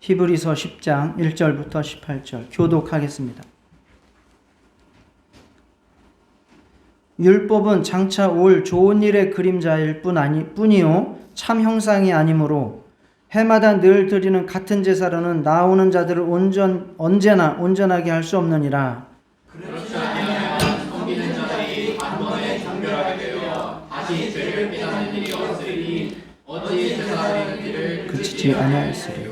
히브리서 10장 1절부터 18절 교독하겠습니다. 율법은 장차 올 좋은 일의 그림자일 뿐이요 참 형상이 아니므로 해마다 늘 드리는 같은 제사로는 나오는 자들을 언제나 온전하게 할 수 없느니라. 그렇지 아니하면 섬기는 자들이 단번에 정결하게 되어 다시 죄를 피하는 일이 없으리니 어찌 제사드리는지를 그치지 아니하였으리.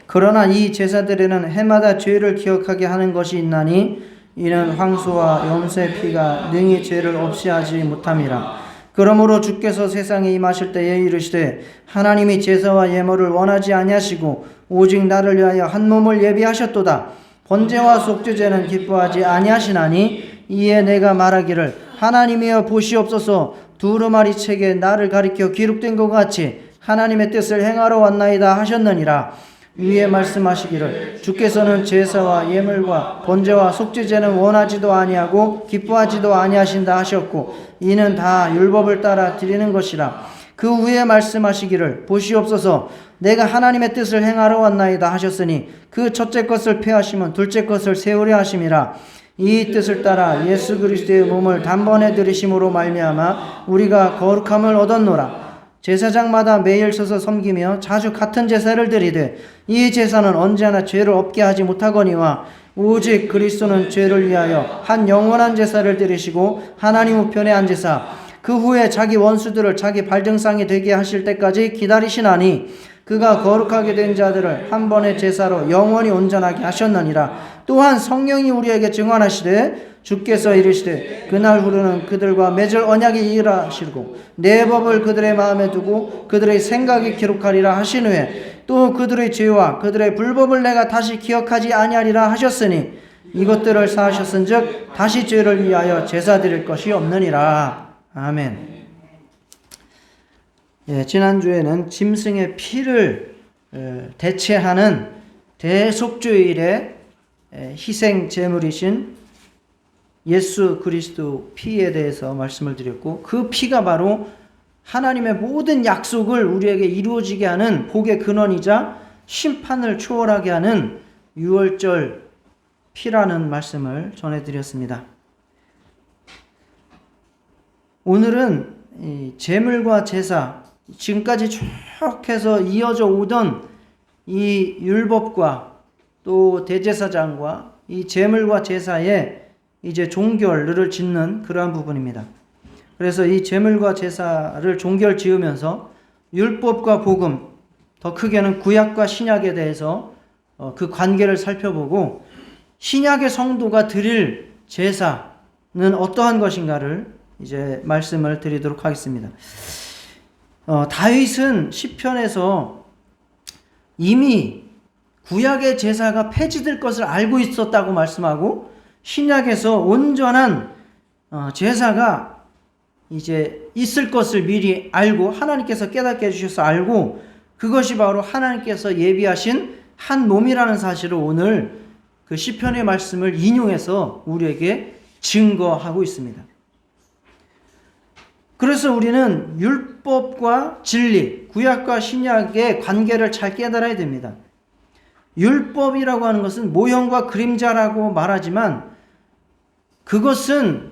그러나 이 제사들에는 해마다 죄를 기억하게 하는 것이 있나니 이는 황소와 염소의 피가 능히 죄를 없이 하지 못함이라. 그러므로 주께서 세상에 임하실 때에 이르시되 하나님이 제사와 예물을 원하지 아니하시고 오직 나를 위하여 한 몸을 예비하셨도다. 번제와 속죄제는 기뻐하지 아니하시나니 이에 내가 말하기를 하나님이여 보시옵소서. 두루마리 책에 나를 가리켜 기록된 것 같이 하나님의 뜻을 행하러 왔나이다 하셨느니라. 위에 말씀하시기를 주께서는 제사와 예물과 번제와 속죄제는 원하지도 아니하고 기뻐하지도 아니하신다 하셨고 이는 다 율법을 따라 드리는 것이라. 그 후에 말씀하시기를 보시옵소서 내가 하나님의 뜻을 행하러 왔나이다 하셨으니 그 첫째 것을 폐하시면 둘째 것을 세우려 하심이라. 이 뜻을 따라 예수 그리스도의 몸을 단번에 들이심으로 말미암아 우리가 거룩함을 얻었노라. 제사장마다 매일 서서 섬기며 자주 같은 제사를 드리되 이 제사는 언제나 죄를 없게 하지 못하거니와 오직 그리스도는 죄를 위하여 한 영원한 제사를 드리시고 하나님 우편에 앉으사 그 후에 자기 원수들을 자기 발등상이 되게 하실 때까지 기다리시나니 그가 거룩하게 된 자들을 한 번의 제사로 영원히 온전하게 하셨느니라. 또한 성령이 우리에게 증언하시되 주께서 이르시되 그날 후로는 그들과 맺을 언약이 일하시고 내 법을 그들의 마음에 두고 그들의 생각에 기록하리라 하신 후에 또 그들의 죄와 그들의 불법을 내가 다시 기억하지 아니하리라 하셨으니 이것들을 사하셨은즉 다시 죄를 위하여 제사 드릴 것이 없느니라. 아멘. 예, 지난주에는 짐승의 피를 대체하는 대속죄일의 희생 제물이신 예수 그리스도 피에 대해서 말씀을 드렸고 그 피가 바로 하나님의 모든 약속을 우리에게 이루어지게 하는 복의 근원이자 심판을 초월하게 하는 유월절 피라는 말씀을 전해드렸습니다. 오늘은 이 제물과 제사, 지금까지 쭉 해서 이어져 오던 이 율법과 또 대제사장과 이 제물과 제사에 이제 종결을 짓는 그러한 부분입니다. 그래서 이 제물과 제사를 종결 지으면서 율법과 복음, 더 크게는 구약과 신약에 대해서 그 관계를 살펴보고 신약의 성도가 드릴 제사는 어떠한 것인가를 이제 말씀을 드리도록 하겠습니다. 다윗은 시편에서 이미 구약의 제사가 폐지될 것을 알고 있었다고 말씀하고 신약에서 온전한 제사가 이제 있을 것을 미리 알고 하나님께서 깨닫게 해주셔서 알고 그것이 바로 하나님께서 예비하신 한 몸이라는 사실을 오늘 그 시편의 말씀을 인용해서 우리에게 증거하고 있습니다. 그래서 우리는 율법과 진리, 구약과 신약의 관계를 잘 깨달아야 됩니다. 율법이라고 하는 것은 모형과 그림자라고 말하지만 그것은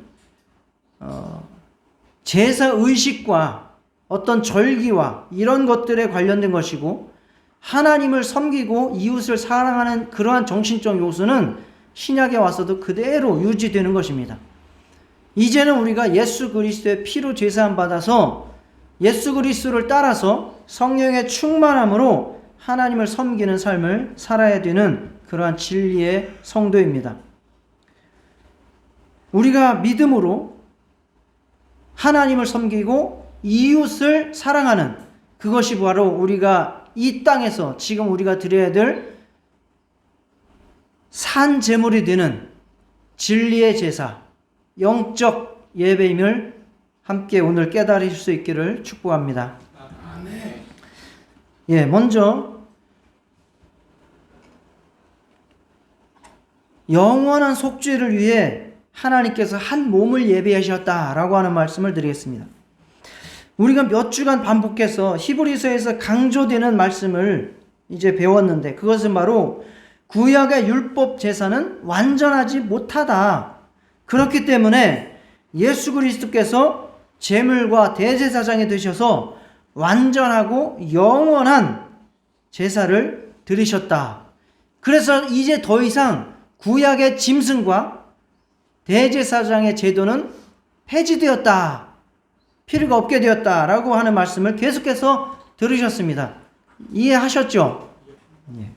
제사 의식과 어떤 절기와 이런 것들에 관련된 것이고 하나님을 섬기고 이웃을 사랑하는 그러한 정신적 요소는 신약에 와서도 그대로 유지되는 것입니다. 이제는 우리가 예수 그리스도의 피로 제사함 받아서 예수 그리스도를 따라서 성령의 충만함으로 하나님을 섬기는 삶을 살아야 되는 그러한 진리의 성도입니다. 우리가 믿음으로 하나님을 섬기고 이웃을 사랑하는 그것이 바로 우리가 이 땅에서 지금 우리가 드려야 될 산 제물이 되는 진리의 제사, 영적 예배임을 함께 오늘 깨달으실 수 있기를 축복합니다. 예, 먼저 영원한 속죄를 위해 하나님께서 한 몸을 예비하셨다라고 하는 말씀을 드리겠습니다. 우리가 몇 주간 반복해서 히브리서에서 강조되는 말씀을 이제 배웠는데, 그것은 바로 구약의 율법 제사는 완전하지 못하다. 그렇기 때문에 예수 그리스도께서 제물과 대제사장이 되셔서 완전하고 영원한 제사를 드리셨다. 그래서 이제 더 이상 구약의 짐승과 대제사장의 제도는 폐지되었다. 필요가 없게 되었다라고 하는 말씀을 계속해서 들으셨습니다. 이해하셨죠? 예.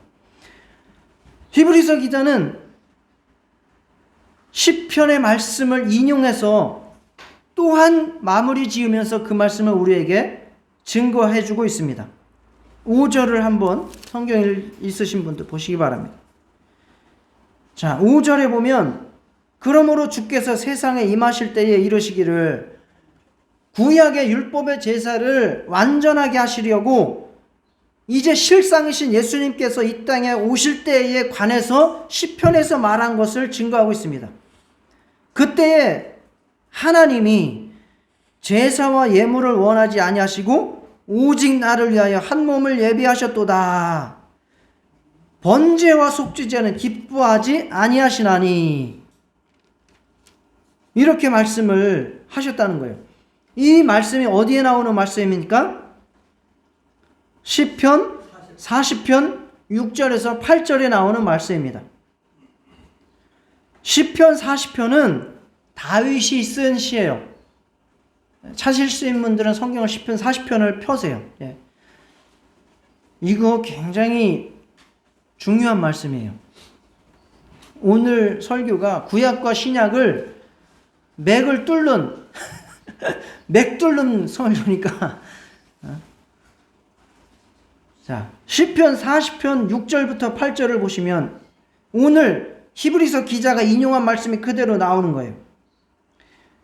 히브리서 기자는 시편의 말씀을 인용해서 또한 마무리 지으면서 그 말씀을 우리에게 증거해 주고 있습니다. 5절을 한번 성경 있으신 분들 보시기 바랍니다. 자, 5절에 보면 그러므로 주께서 세상에 임하실 때에 이르시기를 구약의 율법의 제사를 완전하게 하시려고 이제 실상이신 예수님께서 이 땅에 오실 때에 관해서 시편에서 말한 것을 증거하고 있습니다. 그때에 하나님이 제사와 예물을 원하지 아니하시고 오직 나를 위하여 한 몸을 예비하셨도다. 번제와 속죄제는 기뻐하지 아니하시나니. 이렇게 말씀을 하셨다는 거예요. 이 말씀이 어디에 나오는 말씀입니까? 시편 40편 6절에서 8절에 나오는 말씀입니다. 시편 40편은 다윗이 쓴 시예요. 찾을 수 있는 분들은 성경을 시편 40편을 펴세요. 예. 이거 굉장히 중요한 말씀이에요. 오늘 설교가 구약과 신약을 맥을 뚫는 맥 뚫는 설교니까. 자, 시편 40편 6절부터 8절을 보시면 오늘 히브리서 기자가 인용한 말씀이 그대로 나오는 거예요.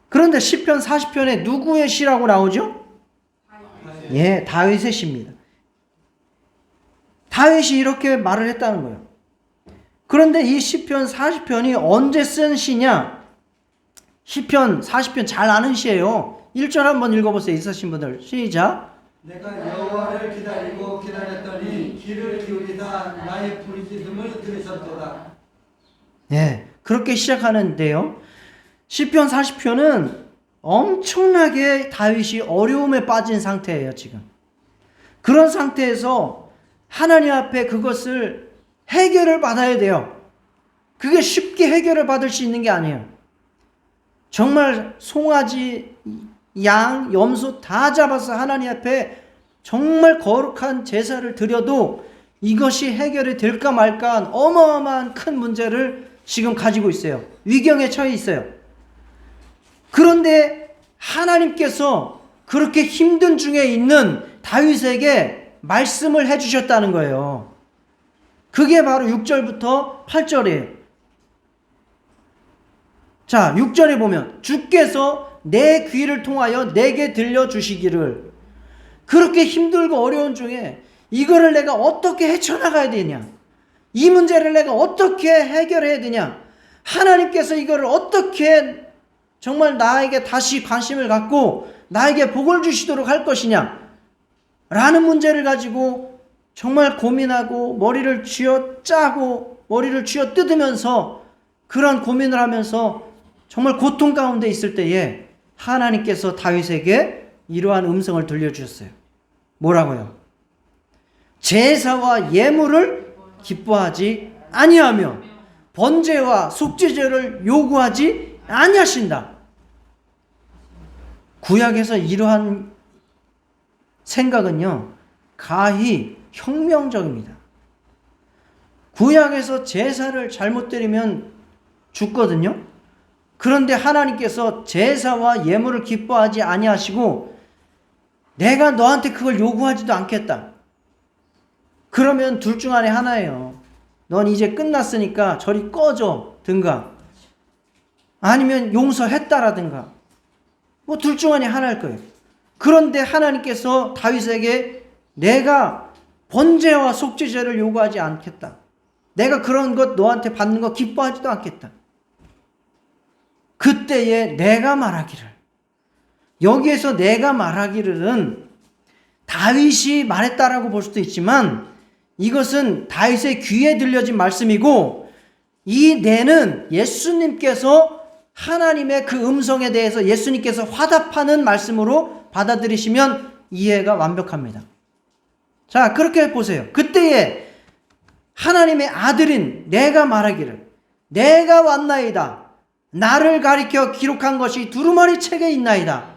그런데 시편 40편에 누구의 시라고 나오죠? 예, 다윗의 시입니다. 다윗이 이렇게 말을 했다는 거예요. 그런데 이 시편 40편이 언제 쓴 시냐? 시편 40편 잘 아는 시예요. 1절 한번 읽어보세요. 있으신 분들 시작. 내가 여호와를 기다리고 기다렸더니 귀를 기울이사 나의 부르짖음을 들으셨도다. 예, 그렇게 시작하는데요. 시편 40편은 엄청나게 다윗이 어려움에 빠진 상태예요, 지금. 그런 상태에서 하나님 앞에 그것을 해결을 받아야 돼요. 그게 쉽게 해결을 받을 수 있는 게 아니에요. 정말 송아지, 양, 염소 다 잡아서 하나님 앞에 정말 거룩한 제사를 드려도 이것이 해결이 될까 말까 한 어마어마한 큰 문제를 지금 가지고 있어요. 위경에 처해 있어요. 그런데 하나님께서 그렇게 힘든 중에 있는 다윗에게 말씀을 해주셨다는 거예요. 그게 바로 6절부터 8절이에요. 자, 6절에 보면 주께서 내 귀를 통하여 내게 들려주시기를. 그렇게 힘들고 어려운 중에 이거를 내가 어떻게 헤쳐나가야 되냐, 이 문제를 내가 어떻게 해결해야 되냐, 하나님께서 이거를 어떻게 정말 나에게 다시 관심을 갖고 나에게 복을 주시도록 할 것이냐 라는 문제를 가지고 정말 고민하고 머리를 쥐어 짜고 머리를 쥐어 뜯으면서 그런 고민을 하면서 정말 고통 가운데 있을 때에 하나님께서 다윗에게 이러한 음성을 들려주셨어요. 뭐라고요? 제사와 예물을 기뻐하지 아니하며 번제와 속죄제를 요구하지 아니하신다. 구약에서 이러한 생각은요, 가히 혁명적입니다. 구약에서 제사를 잘못 드리면 죽거든요. 그런데 하나님께서 제사와 예물을 기뻐하지 아니하시고 내가 너한테 그걸 요구하지도 않겠다. 그러면 둘 중 안에 하나예요. 넌 이제 끝났으니까 저리 꺼져 든가 아니면 용서했다라든가, 뭐 둘 중 안에 하나일 거예요. 그런데 하나님께서 다윗에게 내가 번제와 속죄제를 요구하지 않겠다. 내가 그런 것 너한테 받는 거 기뻐하지도 않겠다. 그때에 내가 말하기를, 여기에서 내가 말하기를은 다윗이 말했다라고 볼 수도 있지만 이것은 다윗의 귀에 들려진 말씀이고, 이 내는 예수님께서 하나님의 그 음성에 대해서 예수님께서 화답하는 말씀으로 받아들이시면 이해가 완벽합니다. 자, 그렇게 보세요. 그때에 하나님의 아들인 내가 말하기를 내가 왔나이다. 나를 가리켜 기록한 것이 두루마리 책에 있나이다.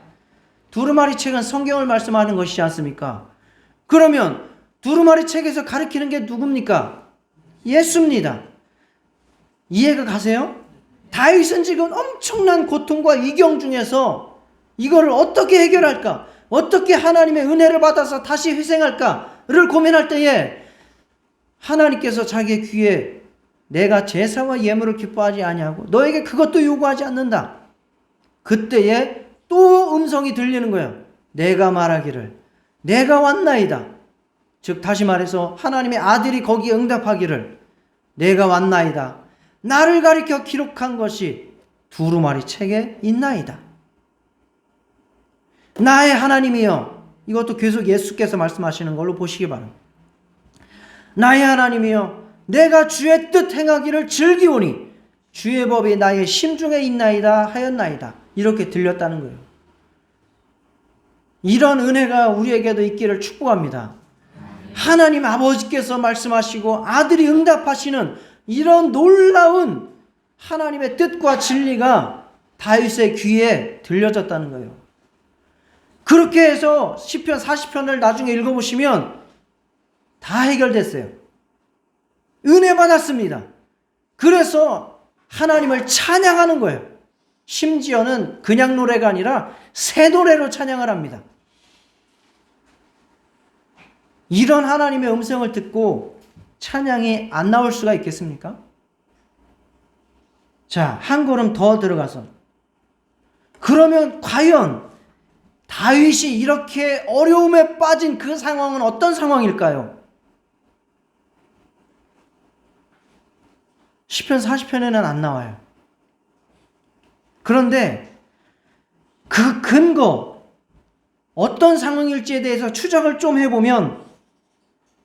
두루마리 책은 성경을 말씀하는 것이지 않습니까? 그러면 두루마리 책에서 가리키는 게 누굽니까? 예수입니다. 이해가 가세요? 다윗은 지금 엄청난 고통과 위경 중에서 이거를 어떻게 해결할까? 어떻게 하나님의 은혜를 받아서 다시 회생할까를 고민할 때에 하나님께서 자기의 귀에 내가 제사와 예물을 기뻐하지 아니하고 너에게 그것도 요구하지 않는다. 그때에 또 음성이 들리는 거예요. 내가 말하기를 내가 왔나이다. 즉 다시 말해서 하나님의 아들이 거기에 응답하기를 내가 왔나이다. 나를 가리켜 기록한 것이 두루마리 책에 있나이다. 나의 하나님이여. 이것도 계속 예수께서 말씀하시는 걸로 보시기 바랍니다. 나의 하나님이여, 내가 주의 뜻 행하기를 즐기오니 주의 법이 나의 심중에 있나이다 하였나이다. 이렇게 들렸다는 거예요. 이런 은혜가 우리에게도 있기를 축복합니다. 하나님 아버지께서 말씀하시고 아들이 응답하시는 이런 놀라운 하나님의 뜻과 진리가 다윗의 귀에 들려졌다는 거예요. 그렇게 해서 시편 40편을 나중에 읽어보시면 다 해결됐어요. 은혜 받았습니다. 그래서 하나님을 찬양하는 거예요. 심지어는 그냥 노래가 아니라 새 노래로 찬양을 합니다. 이런 하나님의 음성을 듣고 찬양이 안 나올 수가 있겠습니까? 자, 한 걸음 더 들어가서 그러면 과연 다윗이 이렇게 어려움에 빠진 그 상황은 어떤 상황일까요? 시편 40편에는 안 나와요. 그런데 그 근거, 어떤 상황일지에 대해서 추적을 좀 해보면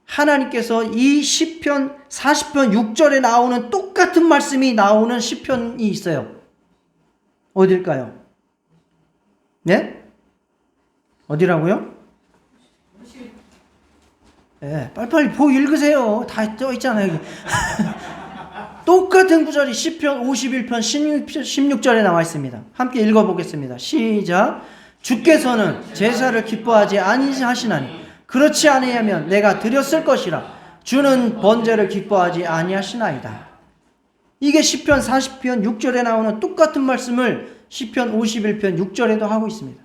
하나님께서 이 시편 40편 6절에 나오는 똑같은 말씀이 나오는 시편이 있어요. 어딜까요? 네? 어디라고요? 네, 빨리빨리 보고 읽으세요. 다 써 있잖아요. 여기. 똑같은 구절이 시편 51편 16절에 나와 있습니다. 함께 읽어보겠습니다. 시작. 주께서는 제사를 기뻐하지 아니하시나니 그렇지 아니하면 내가 드렸을 것이라. 주는 번제를 기뻐하지 아니하시나이다. 이게 시편 40편 6절에 나오는 똑같은 말씀을 시편 51편 6절에도 하고 있습니다.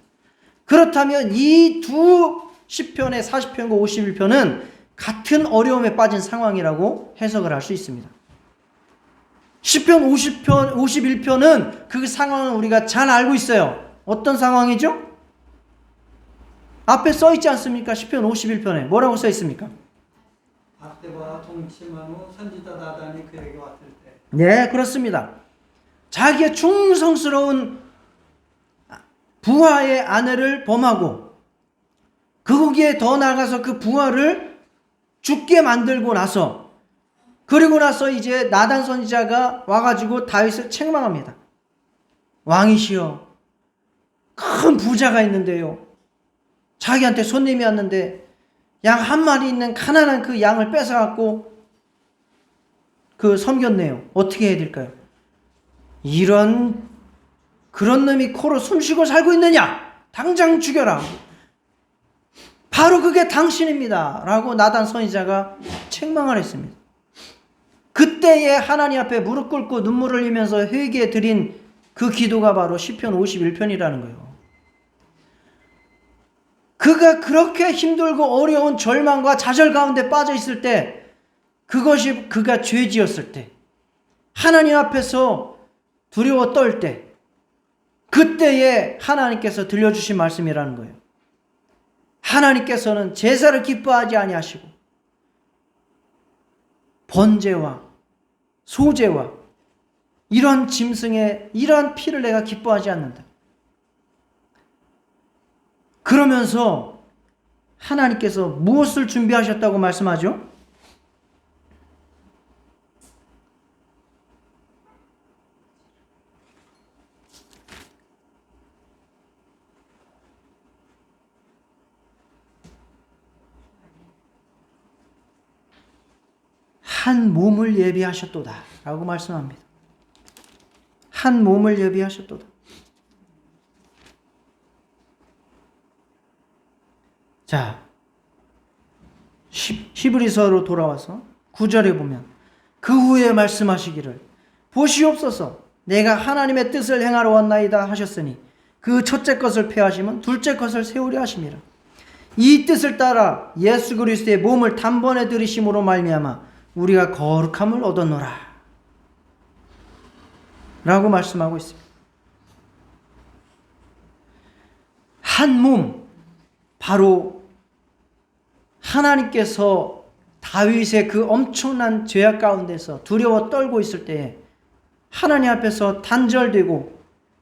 그렇다면 이 두 시편의 40편과 51편은 같은 어려움에 빠진 상황이라고 해석을 할 수 있습니다. 시편 50편, 51편은 그 상황을 우리가 잘 알고 있어요. 어떤 상황이죠? 앞에 써 있지 않습니까? 시편 51편에 뭐라고 써 있습니까? 박대와 동침한 후 선지자 나단이 그에게 왔을 때. 네, 그렇습니다. 자기의 충성스러운 부하의 아내를 범하고 거기에 더 나아가서 그 부하를 죽게 만들고 나서 그리고 나서 이제 나단 선지자가 와가지고 다윗을 책망합니다. 왕이시여, 큰 부자가 있는데요. 자기한테 손님이 왔는데 양 한 마리 있는 가난한 그 양을 뺏어갖고 섬겼네요. 어떻게 해야 될까요? 그런 놈이 코로 숨쉬고 살고 있느냐? 당장 죽여라. 바로 그게 당신입니다. 라고 나단 선지자가 책망을 했습니다. 그때에 하나님 앞에 무릎 꿇고 눈물을 흘리면서 회개에 드린 그 기도가 바로 시편 51편이라는 거예요. 그가 그렇게 힘들고 어려운 절망과 좌절 가운데 빠져 있을 때, 그것이 그가 죄 지었을 때, 하나님 앞에서 두려워 떨 때, 그때에 하나님께서 들려주신 말씀이라는 거예요. 하나님께서는 제사를 기뻐하지 아니하시고 번제와 소제와 이런 짐승의 이러한 피를 내가 기뻐하지 않는다. 그러면서 하나님께서 무엇을 준비하셨다고 말씀하죠? 한 몸을 예비하셨도다 라고 말씀합니다. 한 몸을 예비하셨도다. 자, 히브리서로 돌아와서 9절에 보면 그 후에 말씀하시기를 보시옵소서 내가 하나님의 뜻을 행하러 왔나이다 하셨으니 그 첫째 것을 폐하시면 둘째 것을 세우려 하심이라. 이 뜻을 따라 예수 그리스도의 몸을 단번에 들이심으로 말미암아 우리가 거룩함을 얻었노라 라고 말씀하고 있습니다. 한 몸, 바로 하나님께서 다윗의 그 엄청난 죄악 가운데서 두려워 떨고 있을 때에 하나님 앞에서 단절되고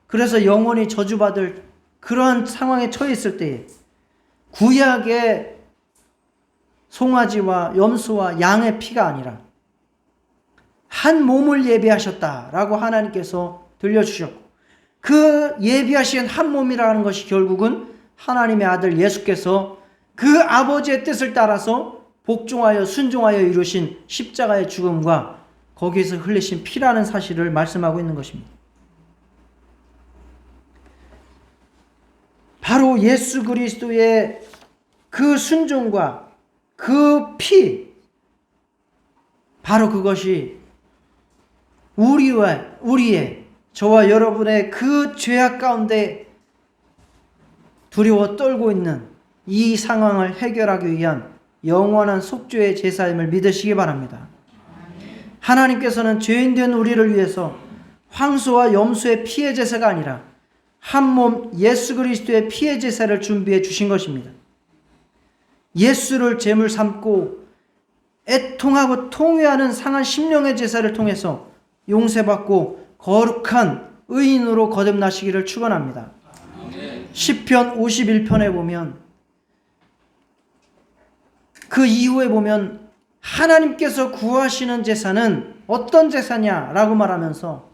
그래서 영원히 저주받을 그러한 상황에 처해 있을 때에 구약의 송아지와 염소와 양의 피가 아니라 한 몸을 예비하셨다라고 하나님께서 들려주셨고, 그 예비하신 한 몸이라는 것이 결국은 하나님의 아들 예수께서 그 아버지의 뜻을 따라서 복종하여 순종하여 이루신 십자가의 죽음과 거기에서 흘리신 피라는 사실을 말씀하고 있는 것입니다. 바로 예수 그리스도의 그 순종과 그 피, 바로 그것이 우리의 저와 여러분의 그 죄악 가운데 두려워 떨고 있는 이 상황을 해결하기 위한 영원한 속죄의 제사임을 믿으시기 바랍니다. 하나님께서는 죄인된 우리를 위해서 황소와 염소의 피의 제사가 아니라 한 몸 예수 그리스도의 피의 제사를 준비해 주신 것입니다. 예수를 제물 삼고 애통하고 통회하는 상한 심령의 제사를 통해서 용서받고 거룩한 의인으로 거듭나시기를 축원합니다. 시편 51편에 보면 그 이후에 보면 하나님께서 구하시는 제사는 어떤 제사냐라고 말하면서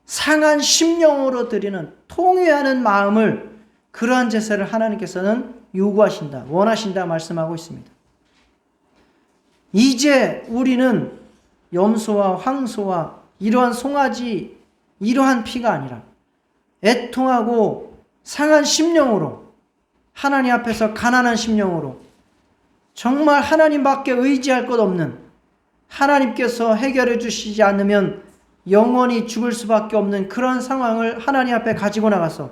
상한 심령으로 드리는 통회하는 마음을, 그러한 제사를 하나님께서는 요구하신다, 원하신다 말씀하고 있습니다. 이제 우리는 염소와 황소와 이러한 송아지, 이러한 피가 아니라 애통하고 상한 심령으로, 하나님 앞에서 가난한 심령으로, 정말 하나님밖에 의지할 것 없는, 하나님께서 해결해 주시지 않으면 영원히 죽을 수밖에 없는 그런 상황을 하나님 앞에 가지고 나가서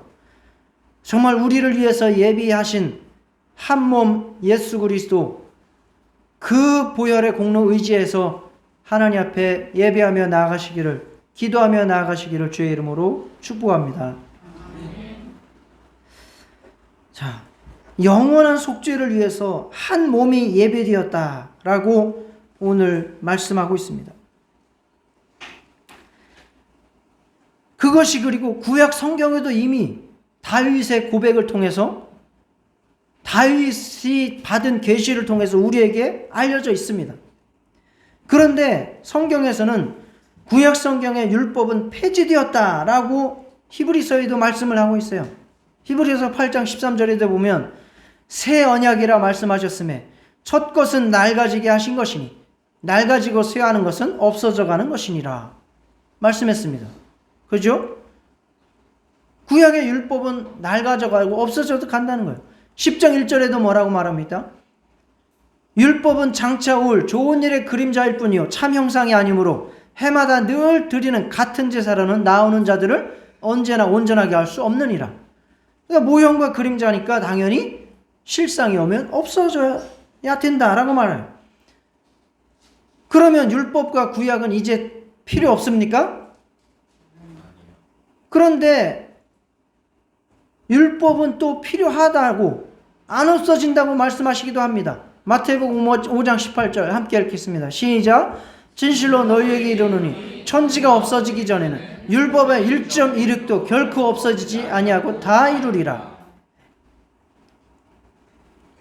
정말 우리를 위해서 예비하신 한 몸 예수 그리스도, 그 보혈의 공로 의지해서 하나님 앞에 예배하며 나아가시기를, 기도하며 나아가시기를 주의 이름으로 축복합니다. 자, 영원한 속죄를 위해서 한 몸이 예배되었다라고 오늘 말씀하고 있습니다. 그것이 그리고 구약 성경에도 이미 다윗의 고백을 통해서, 다윗이 받은 계시를 통해서 우리에게 알려져 있습니다. 그런데 성경에서는 구약 성경의 율법은 폐지되었다라고 히브리서에도 말씀을 하고 있어요. 히브리서 8장 13절에도 보면 새 언약이라 말씀하셨음에 첫 것은 낡아지게 하신 것이니 낡아지고 쇠하는 것은 없어져 가는 것이니라 말씀했습니다. 그죠? 구약의 율법은 낡아져 가고 없어져도 간다는 거예요. 10장 1절에도 뭐라고 말합니다? 율법은 장차 올 좋은 일의 그림자일 뿐이요 참 형상이 아니므로 해마다 늘 드리는 같은 제사로는 나오는 자들을 언제나 온전하게 할 수 없느니라. 그러니까 모형과 그림자니까 당연히 실상이 오면 없어져야 된다라고 말해요. 그러면 율법과 구약은 이제 필요 없습니까? 그런데 율법은 또 필요하다고, 안 없어진다고 말씀하시기도 합니다. 마태복음 5장 18절 함께 읽겠습니다. 시작. 진실로 너희에게 이르노니 천지가 없어지기 전에는 율법의 1.16도 결코 없어지지 아니하고 다 이루리라.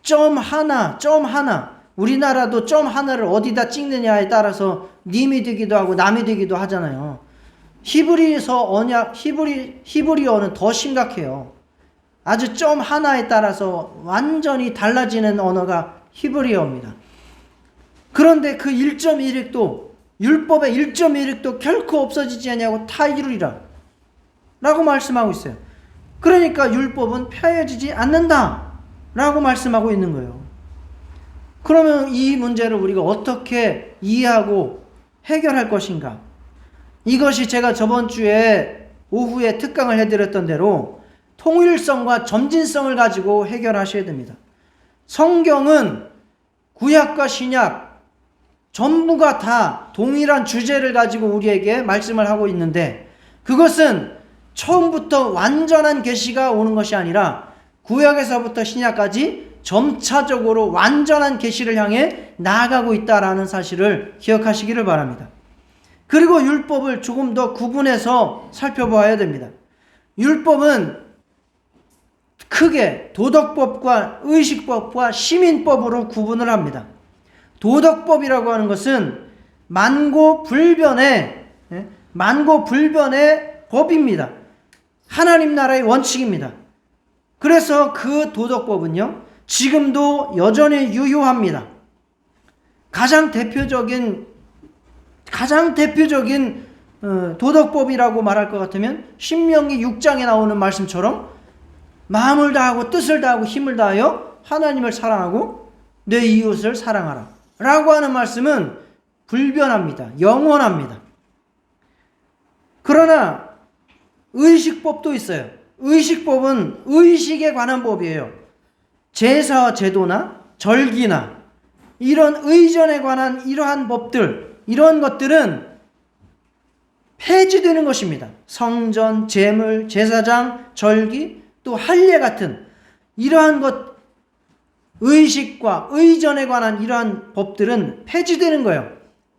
점 하나, 우리나라도 점 하나를 어디다 찍느냐에 따라서 님이 되기도 하고 남이 되기도 하잖아요. 히브리어는 더 심각해요. 아주 점 하나에 따라서 완전히 달라지는 언어가 히브리어입니다. 그런데 그 1.1획도 율법의 1.1획도 결코 없어지지 아니하고 다 이루리라 라고 말씀하고 있어요. 그러니까 율법은 폐해지지 않는다 라고 말씀하고 있는 거예요. 그러면 이 문제를 우리가 어떻게 이해하고 해결할 것인가? 이것이 제가 저번 주에 오후에 특강을 해드렸던 대로 통일성과 점진성을 가지고 해결하셔야 됩니다. 성경은 구약과 신약 전부가 다 동일한 주제를 가지고 우리에게 말씀을 하고 있는데, 그것은 처음부터 완전한 계시가 오는 것이 아니라 구약에서부터 신약까지 점차적으로 완전한 계시를 향해 나아가고 있다라는 사실을 기억하시기를 바랍니다. 그리고 율법을 조금 더 구분해서 살펴봐야 됩니다. 율법은 크게 도덕법과 의식법과 시민법으로 구분을 합니다. 도덕법이라고 하는 것은 만고불변의 법입니다. 하나님 나라의 원칙입니다. 그래서 그 도덕법은요, 지금도 여전히 유효합니다. 가장 대표적인 도덕법이라고 말할 것 같으면 신명기 6장에 나오는 말씀처럼 마음을 다하고 뜻을 다하고 힘을 다하여 하나님을 사랑하고 내 이웃을 사랑하라 라고 하는 말씀은 불변합니다. 영원합니다. 그러나 의식법도 있어요. 의식법은 의식에 관한 법이에요. 제사와 제도나 절기나 이런 의전에 관한 이러한 법들, 이런 것들은 폐지되는 것입니다. 성전, 제물, 제사장, 절기, 또 할례 같은 이러한 것, 의식과 의전에 관한 이러한 법들은 폐지되는 거예요.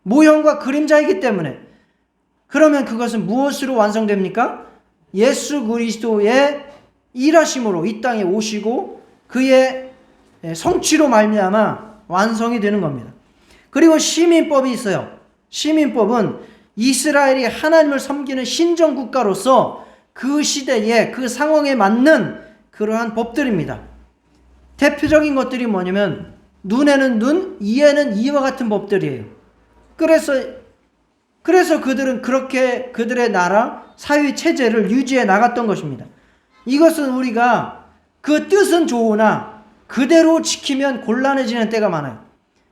모형과 그림자이기 때문에. 그러면 그것은 무엇으로 완성됩니까? 예수 그리스도의 일하심으로 이 땅에 오시고 그의 성취로 말미암아 완성이 되는 겁니다. 그리고 시민법이 있어요. 시민법은 이스라엘이 하나님을 섬기는 신정국가로서 그 시대에 그 상황에 맞는 그러한 법들입니다. 대표적인 것들이 뭐냐면 눈에는 눈, 이에는 이와 같은 법들이에요. 그래서 그들은 그렇게 그들의 나라, 사회 체제를 유지해 나갔던 것입니다. 이것은 우리가 그 뜻은 좋으나 그대로 지키면 곤란해지는 때가 많아요.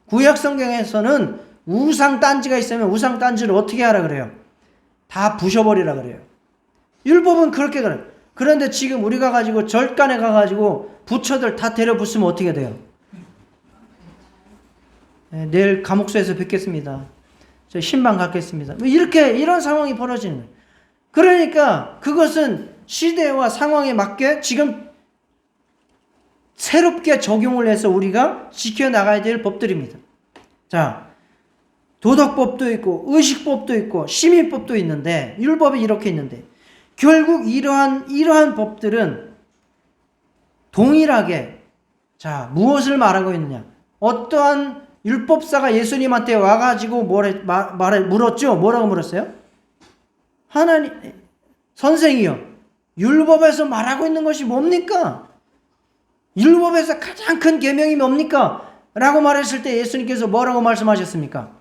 구약 성경에서는 우상 딴지가 있으면 우상 딴지를 어떻게 하라 그래요? 다 부셔버리라 그래요. 율법은 그렇게 그래요. 그런데 지금 우리가 가지고 절간에 가가지고 부처들 다 데려 부수면 어떻게 돼요? 내일 감옥소에서 뵙겠습니다. 저 신방 갖겠습니다. 이런 상황이 벌어지는 거예요. 그러니까 그것은 시대와 상황에 맞게 지금 새롭게 적용을 해서 우리가 지켜나가야 될 법들입니다. 자, 도덕법도 있고 의식법도 있고 시민법도 있는데 율법이 이렇게 있는데 결국 이러한 법들은 동일하게 자 무엇을 말하고 있느냐? 어떠한 율법사가 예수님한테 와가지고 물었죠? 뭐라고 물었어요? 하나님 선생이요, 율법에서 말하고 있는 것이 뭡니까? 율법에서 가장 큰 계명이 뭡니까? 라고 말했을 때 예수님께서 뭐라고 말씀하셨습니까?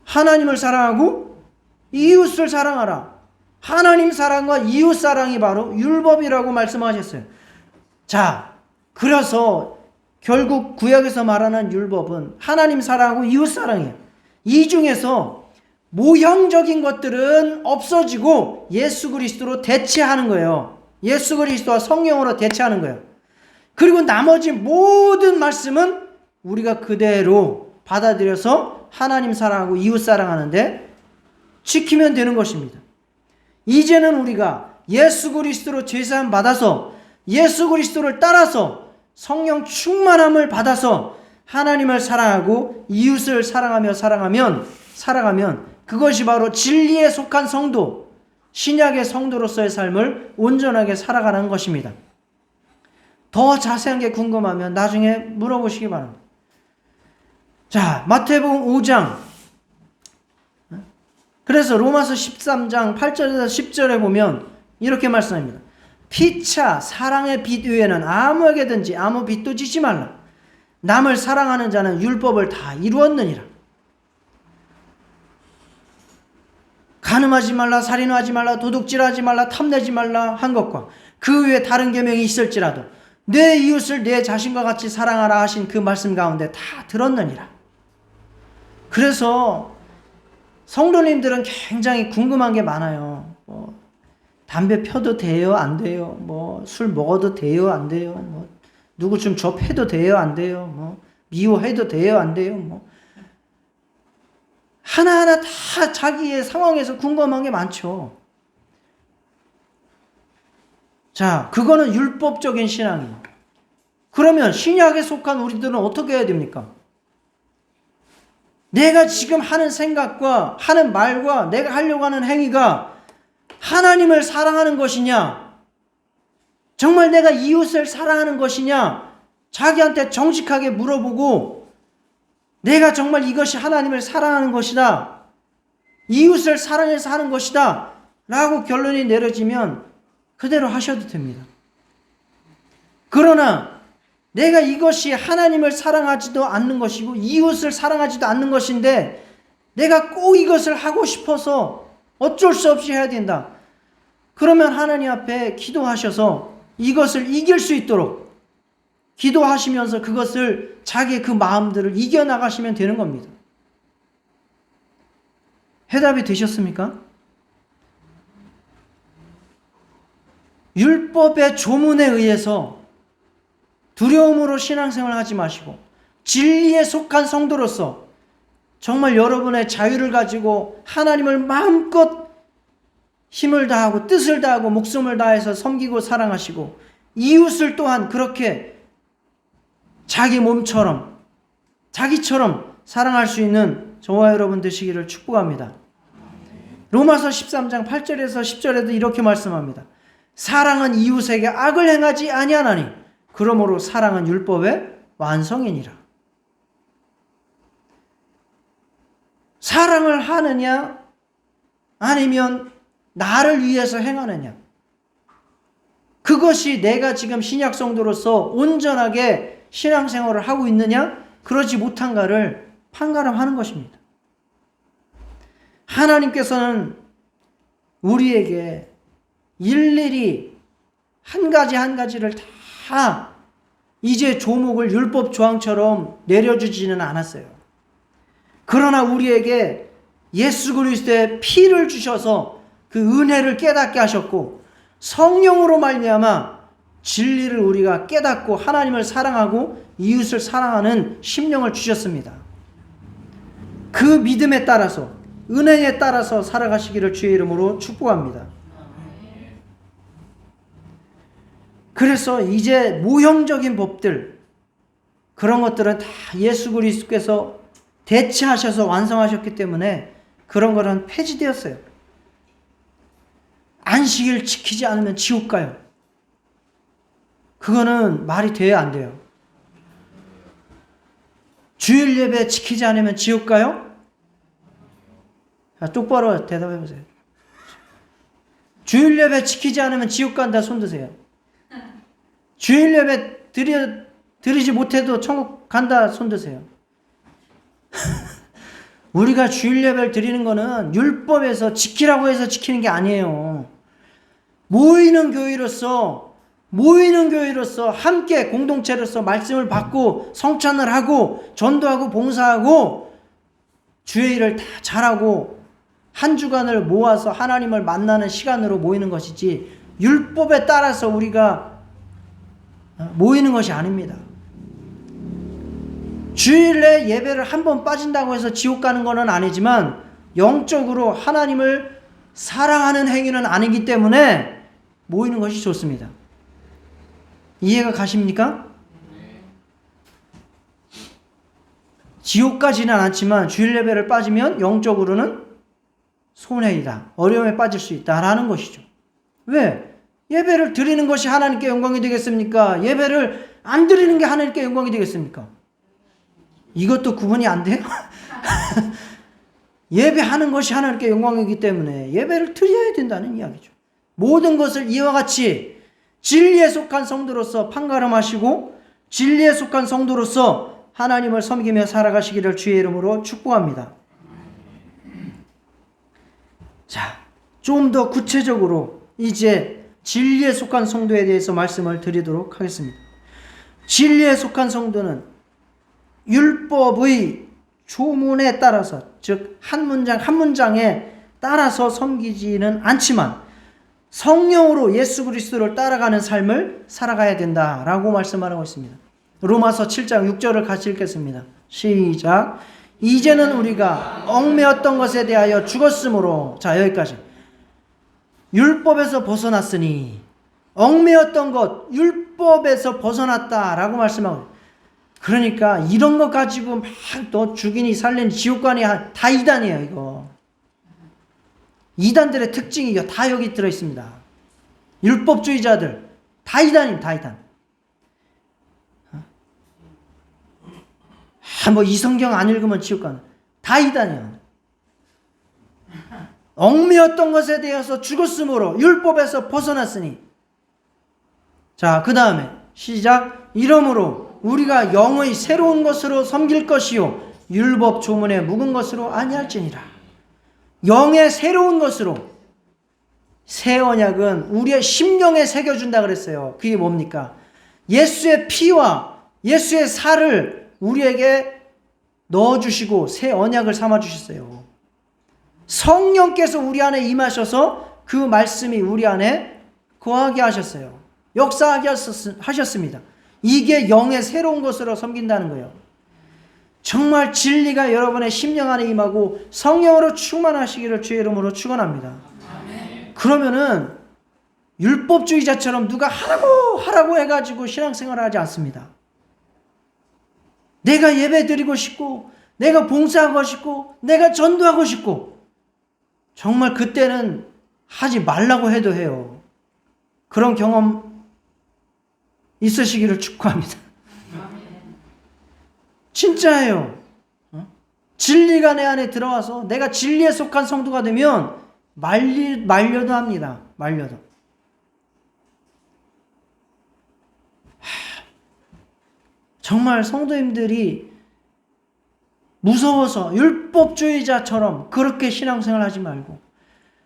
하나님을 사랑하고 이웃을 사랑하라. 하나님 사랑과 이웃 사랑이 바로 율법이라고 말씀하셨어요. 자, 그래서 결국 구약에서 말하는 율법은 하나님 사랑하고 이웃 사랑이에요. 이 중에서 모형적인 것들은 없어지고 예수 그리스도로 대체하는 거예요. 예수 그리스도와 성령으로 대체하는 거예요. 그리고 나머지 모든 말씀은 우리가 그대로 받아들여서 하나님 사랑하고 이웃 사랑하는데 지키면 되는 것입니다. 이제는 우리가 예수 그리스도로 죄사함 받아서 예수 그리스도를 따라서 성령 충만함을 받아서 하나님을 사랑하고 이웃을 살아가면 그것이 바로 진리에 속한 성도, 신약의 성도로서의 삶을 온전하게 살아가는 것입니다. 더 자세한 게 궁금하면 나중에 물어보시기 바랍니다. 자, 마태복음 5장. 그래서 로마서 13장 8절에서 10절에 보면 이렇게 말씀합니다. 피차 사랑의 빛 위에는 아무에게든지 아무 빛도 지지 말라. 남을 사랑하는 자는 율법을 다 이루었느니라. 간음하지 말라, 살인하지 말라, 도둑질하지 말라, 탐내지 말라 한 것과 그 외에 다른 계명이 있을지라도 내 이웃을 내 자신과 같이 사랑하라 하신 그 말씀 가운데 다 들었느니라. 그래서 성도님들은 굉장히 궁금한 게 많아요. 담배 펴도 돼요? 안 돼요? 술 먹어도 돼요? 안 돼요? 누구 좀 접해도 돼요? 안 돼요? 미워해도 돼요? 안 돼요? 하나하나 다 자기의 상황에서 궁금한 게 많죠. 자, 그거는 율법적인 신앙이에요. 그러면 신약에 속한 우리들은 어떻게 해야 됩니까? 내가 지금 하는 생각과 하는 말과 내가 하려고 하는 행위가 하나님을 사랑하는 것이냐? 정말 내가 이웃을 사랑하는 것이냐? 자기한테 정직하게 물어보고 내가 정말 이것이 하나님을 사랑하는 것이다. 이웃을 사랑해서 하는 것이다. 라고 결론이 내려지면 그대로 하셔도 됩니다. 그러나 내가 이것이 하나님을 사랑하지도 않는 것이고 이웃을 사랑하지도 않는 것인데 내가 꼭 이것을 하고 싶어서 어쩔 수 없이 해야 된다. 그러면 하나님 앞에 기도하셔서 이것을 이길 수 있도록 기도하시면서 그것을 자기의 그 마음들을 이겨나가시면 되는 겁니다. 해답이 되셨습니까? 율법의 조문에 의해서 두려움으로 신앙생활 하지 마시고 진리에 속한 성도로서 정말 여러분의 자유를 가지고 하나님을 마음껏 힘을 다하고 뜻을 다하고 목숨을 다해서 섬기고 사랑하시고 이웃을 또한 그렇게 자기 몸처럼 자기처럼 사랑할 수 있는 저와 여러분 되시기를 축복합니다. 로마서 13장 8절에서 10절에도 이렇게 말씀합니다. 사랑은 이웃에게 악을 행하지 아니하나니 그러므로 사랑은 율법의 완성이니라. 사랑을 하느냐 아니면 나를 위해서 행하느냐, 그것이 내가 지금 신약 성도로서 온전하게 신앙생활을 하고 있느냐 그러지 못한가를 판가름하는 것입니다. 하나님께서는 우리에게 일일이 한 가지 한 가지를 다 이제 조목을 율법 조항처럼 내려주지는 않았어요. 그러나 우리에게 예수 그리스도의 피를 주셔서 그 은혜를 깨닫게 하셨고 성령으로 말미암아 진리를 우리가 깨닫고 하나님을 사랑하고 이웃을 사랑하는 심령을 주셨습니다. 그 믿음에 따라서 은혜에 따라서 살아가시기를 주의 이름으로 축복합니다. 그래서 이제 모형적인 법들 그런 것들은 다 예수 그리스도께서 대체하셔서 완성하셨기 때문에 그런 거는 폐지되었어요. 안식일 지키지 않으면 지옥 가요. 그거는 말이 돼야 안 돼요. 주일 예배 지키지 않으면 지옥 가요? 자, 똑바로 대답해 보세요. 주일 예배 지키지 않으면 지옥 간다 손 드세요. 주일 예배 드리지 못해도 천국 간다 손 드세요. 우리가 주일 예배를 드리는 거는 율법에서 지키라고 해서 지키는 게 아니에요. 모이는 교회로서 함께 공동체로서 말씀을 받고 성찬을 하고 전도하고 봉사하고 주의 일을 다 잘하고 한 주간을 모아서 하나님을 만나는 시간으로 모이는 것이지 율법에 따라서 우리가 모이는 것이 아닙니다. 주일에 예배를 한 번 빠진다고 해서 지옥 가는 것은 아니지만 영적으로 하나님을 사랑하는 행위는 아니기 때문에 모이는 것이 좋습니다. 이해가 가십니까? 지옥 가지는 않지만 주일 예배를 빠지면 영적으로는 손해이다. 어려움에 빠질 수 있다라는 것이죠. 왜? 예배를 드리는 것이 하나님께 영광이 되겠습니까? 예배를 안 드리는 게 하나님께 영광이 되겠습니까? 이것도 구분이 안 돼요? 예배하는 것이 하나님께 영광이기 때문에 예배를 드려야 된다는 이야기죠. 모든 것을 이와 같이 진리에 속한 성도로서 판가름하시고 진리에 속한 성도로서 하나님을 섬기며 살아가시기를 주의 이름으로 축복합니다. 자, 좀 더 구체적으로 이제 진리에 속한 성도에 대해서 말씀을 드리도록 하겠습니다. 진리에 속한 성도는 율법의 조문에 따라서, 즉 한 문장 한 문장에 따라서 섬기지는 않지만 성령으로 예수 그리스도를 따라가는 삶을 살아가야 된다라고 말씀하고 있습니다. 로마서 7장 6절을 같이 읽겠습니다. 시작. 이제는 우리가 얽매였던 것에 대하여 죽었으므로, 자, 여기까지. 율법에서 벗어났으니, 얽매였던 것, 율법에서 벗어났다라고 말씀하고, 그러니까 이런 것 가지고 막 또 죽이니 살리니 지옥관이 다 이단이에요. 이거 이단들의 특징이 다 여기 들어있습니다. 율법주의자들 다 이단입니다. 다 이단. 뭐 이 성경 안 읽으면 지옥관, 다 이단이에요. 얽매였던 것에 대해서 죽었으므로 율법에서 벗어났으니, 자, 그 다음에 시작. 이러므로 우리가 영의 새로운 것으로 섬길 것이요 율법 조문에 묵은 것으로 아니할지니라. 영의 새로운 것으로. 새 언약은 우리의 심령에 새겨준다 그랬어요. 그게 뭡니까? 예수의 피와 예수의 살을 우리에게 넣어주시고 새 언약을 삼아주셨어요. 성령께서 우리 안에 임하셔서 그 말씀이 우리 안에 거하게 하셨어요. 역사하게 하셨습니다. 이게 영의 새로운 것으로 섬긴다는 거예요. 정말 진리가 여러분의 심령 안에 임하고 성령으로 충만하시기를 주의 이름으로 축원합니다. 그러면은 율법주의자처럼 누가 하라고 해가지고 신앙생활을 하지 않습니다. 내가 예배 드리고 싶고, 내가 봉사하고 싶고, 내가 전도하고 싶고, 정말 그때는 하지 말라고 해도 해요. 그런 경험 있으시기를 축복합니다. 진짜예요. 진리가 내 안에 들어와서 내가 진리에 속한 성도가 되면 말려도 합니다. 말려도. 정말 성도님들이 무서워서 율법주의자처럼 그렇게 신앙생활 하지 말고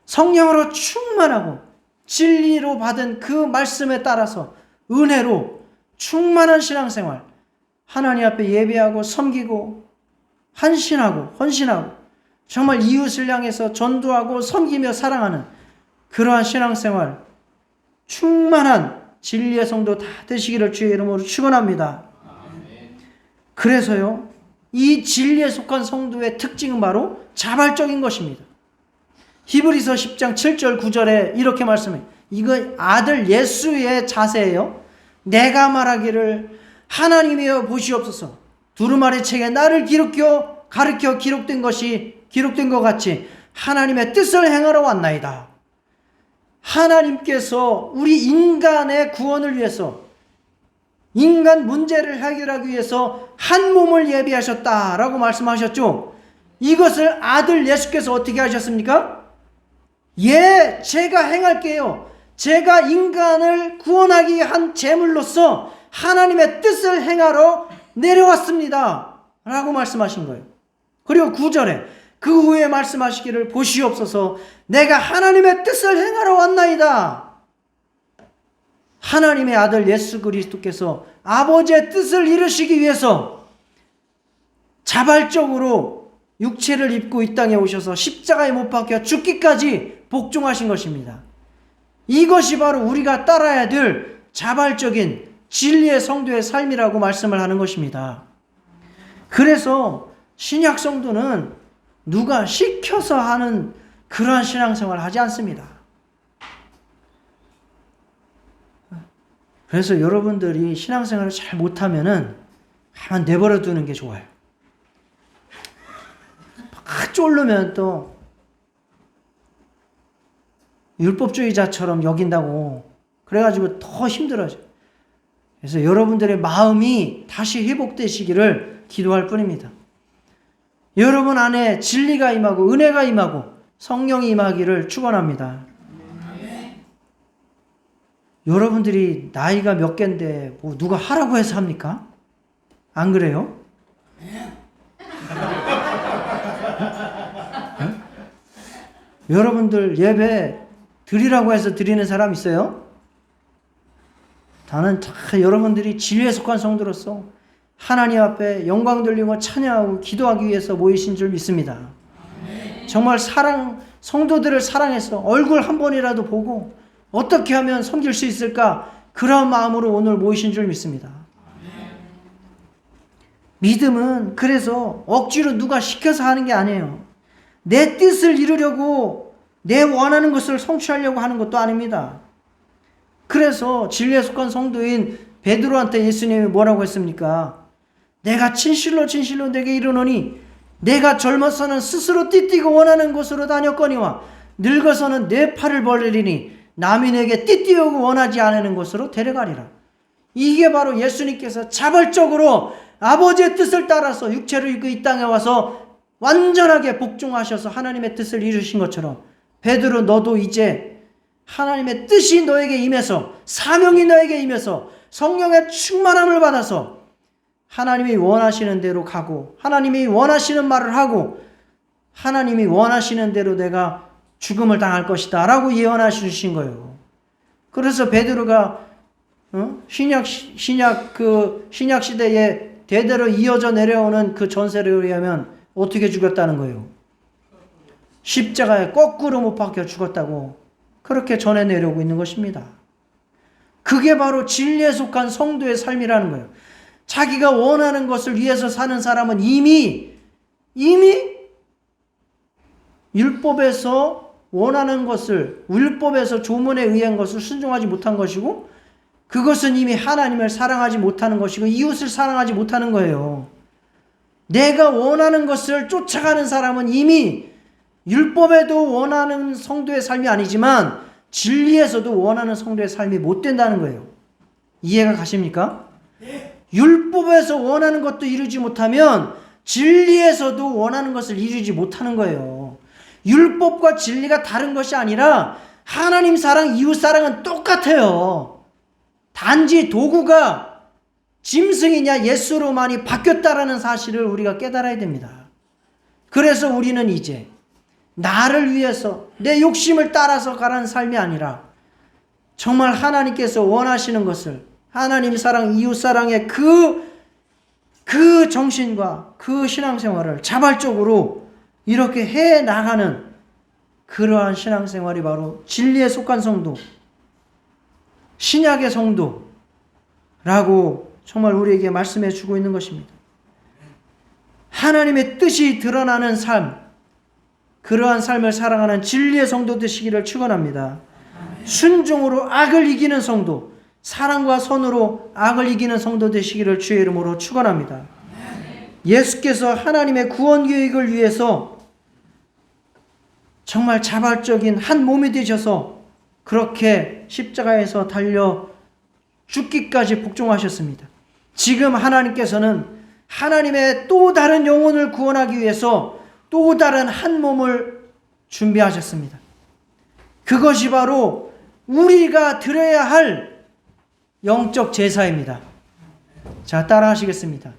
성령으로 충만하고 진리로 받은 그 말씀에 따라서 은혜로 충만한 신앙생활, 하나님 앞에 예배하고 섬기고 헌신하고 정말 이웃을 향해서 전도하고 섬기며 사랑하는 그러한 신앙생활, 충만한 진리의 성도 다 되시기를 주의 이름으로 축원합니다. 그래서요, 이 진리에 속한 성도의 특징은 바로 자발적인 것입니다. 히브리서 10장 7절 9절에 이렇게 말씀해요. 이거 아들 예수의 자세예요. 내가 말하기를 하나님이여 보시옵소서. 두루마리 책에 나를 가르쳐 기록된 것 같이 하나님의 뜻을 행하러 왔나이다. 하나님께서 우리 인간의 구원을 위해서, 인간 문제를 해결하기 위해서 한 몸을 예비하셨다라고 말씀하셨죠. 이것을 아들 예수께서 어떻게 하셨습니까? 예, 제가 행할게요. 제가 인간을 구원하기 위한 제물로서 하나님의 뜻을 행하러 내려왔습니다 라고 말씀하신 거예요. 그리고 9절에 그 후에 말씀하시기를 보시옵소서. 내가 하나님의 뜻을 행하러 왔나이다. 하나님의 아들 예수 그리스도께서 아버지의 뜻을 이루시기 위해서 자발적으로 육체를 입고 이 땅에 오셔서 십자가에 못 박혀 죽기까지 복종하신 것입니다. 이것이 바로 우리가 따라야 될 자발적인 진리의 성도의 삶이라고 말씀을 하는 것입니다. 그래서 신약 성도는 누가 시켜서 하는 그러한 신앙생활을 하지 않습니다. 그래서 여러분들이 신앙생활을 잘 못하면은 가만 내버려 두는 게 좋아요. 막 쫄르면 또 율법주의자처럼 여긴다고 그래가지고 더 힘들어져요. 그래서 여러분들의 마음이 다시 회복되시기를 기도할 뿐입니다. 여러분 안에 진리가 임하고 은혜가 임하고 성령이 임하기를 축원합니다. 여러분들이 나이가 몇 갠데 뭐 누가 하라고 해서 합니까? 안 그래요? 여러분들 예배 드리라고 해서 드리는 사람 있어요? 나는 다 여러분들이 진리에 속한 성도로서 하나님 앞에 영광 돌리고 찬양하고 기도하기 위해서 모이신 줄 믿습니다. 정말 성도들을 사랑해서 얼굴 한 번이라도 보고 어떻게 하면 섬길 수 있을까? 그런 마음으로 오늘 모이신 줄 믿습니다. 믿음은 그래서 억지로 누가 시켜서 하는 게 아니에요. 내 뜻을 이루려고 내 원하는 것을 성취하려고 하는 것도 아닙니다. 그래서 진리에 속한 성도인 베드로한테 예수님이 뭐라고 했습니까? 내가 진실로 진실로 내게 이르노니 내가 젊어서는 스스로 띠띠고 원하는 곳으로 다녔거니와 늙어서는 내 팔을 벌리니 남이 내게 띠띠우고 원하지 않는 곳으로 데려가리라. 이게 바로 예수님께서 자발적으로 아버지의 뜻을 따라서 육체를 입고 이 땅에 와서 완전하게 복종하셔서 하나님의 뜻을 이루신 것처럼 베드로 너도 이제 하나님의 뜻이 너에게 임해서 사명이 너에게 임해서 성령의 충만함을 받아서 하나님이 원하시는 대로 가고 하나님이 원하시는 말을 하고 하나님이 원하시는 대로 내가 죽음을 당할 것이다 라고 예언하신 거예요. 그래서 베드로가 신약 시대에 대대로 이어져 내려오는 그 전세를 의하면 어떻게 죽였다는 거예요? 십자가에 거꾸로 못 박혀 죽었다고 그렇게 전해 내려오고 있는 것입니다. 그게 바로 진리에 속한 성도의 삶이라는 거예요. 자기가 원하는 것을 위해서 사는 사람은 이미 율법에서 원하는 것을, 율법에서 조문에 의한 것을 순종하지 못한 것이고 그것은 이미 하나님을 사랑하지 못하는 것이고 이웃을 사랑하지 못하는 거예요. 내가 원하는 것을 쫓아가는 사람은 이미 율법에도 원하는 성도의 삶이 아니지만 진리에서도 원하는 성도의 삶이 못 된다는 거예요. 이해가 가십니까? 율법에서 원하는 것도 이루지 못하면 진리에서도 원하는 것을 이루지 못하는 거예요. 율법과 진리가 다른 것이 아니라 하나님 사랑, 이웃 사랑은 똑같아요. 단지 도구가 짐승이냐 예수로 많이 바뀌었다라는 사실을 우리가 깨달아야 됩니다. 그래서 우리는 이제 나를 위해서 내 욕심을 따라서 가라는 삶이 아니라 정말 하나님께서 원하시는 것을 하나님 사랑, 이웃 사랑의 그 정신과 그 신앙생활을 자발적으로 이렇게 해 나가는 그러한 신앙생활이 바로 진리에 속한 성도, 신약의 성도라고 정말 우리에게 말씀해 주고 있는 것입니다. 하나님의 뜻이 드러나는 삶, 그러한 삶을 살아가는 진리의 성도 되시기를 축원합니다. 순종으로 악을 이기는 성도, 사랑과 선으로 악을 이기는 성도 되시기를 주의 이름으로 축원합니다. 예수께서 하나님의 구원 계획을 위해서 정말 자발적인 한 몸이 되셔서 그렇게 십자가에서 달려 죽기까지 복종하셨습니다. 지금 하나님께서는 하나님의 또 다른 영혼을 구원하기 위해서 또 다른 한 몸을 준비하셨습니다. 그것이 바로 우리가 드려야 할 영적 제사입니다. 자, 따라 하시겠습니다.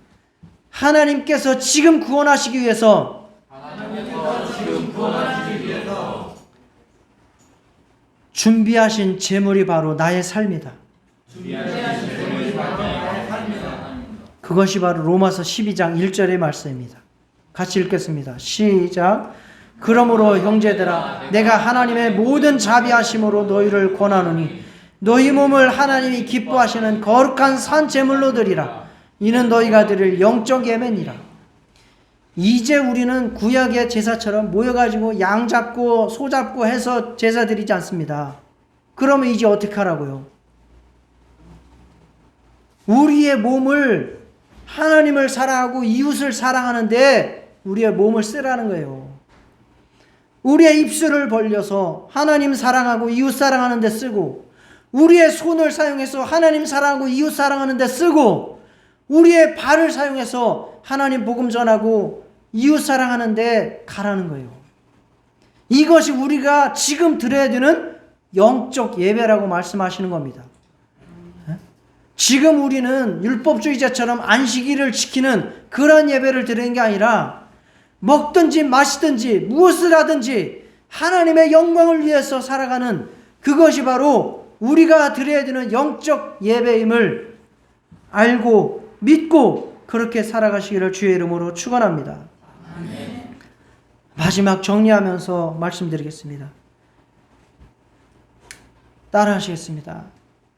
하나님께서 지금 구원하시기 위해서 준비하신 제물이 바로 나의 삶이다. 그것이 바로 로마서 12장 1절의 말씀입니다. 같이 읽겠습니다. 시작. 그러므로 형제들아 내가 하나님의 모든 자비하심으로 너희를 권하노니 너희 몸을 하나님이 기뻐하시는 거룩한 산 제물로 드리라. 이는 너희가 드릴 영적 예배니라. 이제 우리는 구약의 제사처럼 모여가지고 양 잡고 소 잡고 해서 제사 드리지 않습니다. 그러면 이제 어떻게 하라고요? 우리의 몸을 하나님을 사랑하고 이웃을 사랑하는데 우리의 몸을 쓰라는 거예요. 우리의 입술을 벌려서 하나님 사랑하고 이웃 사랑하는 데 쓰고 우리의 손을 사용해서 하나님 사랑하고 이웃 사랑하는 데 쓰고 우리의 발을 사용해서 하나님 복음 전하고 이웃 사랑하는 데 가라는 거예요. 이것이 우리가 지금 드려야 되는 영적 예배라고 말씀하시는 겁니다. 지금 우리는 율법주의자처럼 안식일을 지키는 그런 예배를 드리는 게 아니라 먹든지 마시든지 무엇을 하든지 하나님의 영광을 위해서 살아가는 그것이 바로 우리가 드려야 되는 영적 예배임을 알고 믿고 그렇게 살아가시기를 주의 이름으로 축원합니다. 마지막 정리하면서 말씀드리겠습니다. 따라하시겠습니다.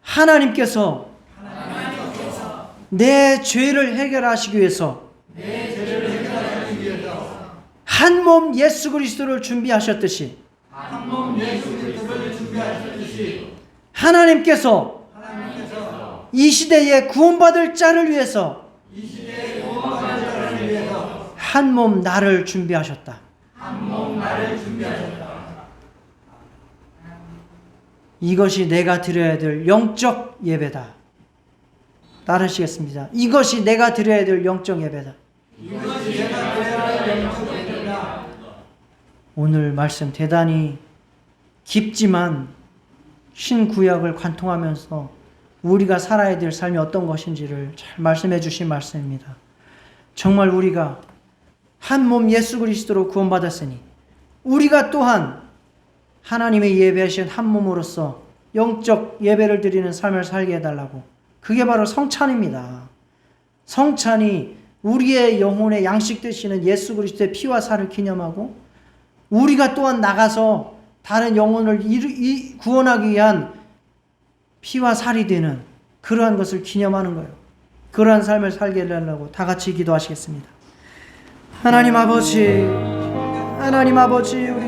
하나님께서 내 죄를 해결하시기 위해서 한 몸 예수 그리스도를 준비하셨듯이 하나님께서 이 시대에 구원받을 자를 위해서 한 몸 나를 준비하셨다. 이것이 내가 드려야 될 영적 예배다. 따르시겠습니다. 이것이 내가 드려야 될 영적 예배다. 오늘 말씀 대단히 깊지만 신구약을 관통하면서 우리가 살아야 될 삶이 어떤 것인지를 잘 말씀해 주신 말씀입니다. 정말 우리가 한 몸 예수 그리스도로 구원받았으니 우리가 또한 하나님의 예배하신 한 몸으로서 영적 예배를 드리는 삶을 살게 해달라고. 그게 바로 성찬입니다. 성찬이 우리의 영혼의 양식 되시는 예수 그리스도의 피와 살을 기념하고 우리가 또한 나가서 다른 영혼을 구원하기 위한 피와 살이 되는 그러한 것을 기념하는 거예요. 그러한 삶을 살게 해달라고 다 같이 기도하시겠습니다. 하나님 아버지, 우리가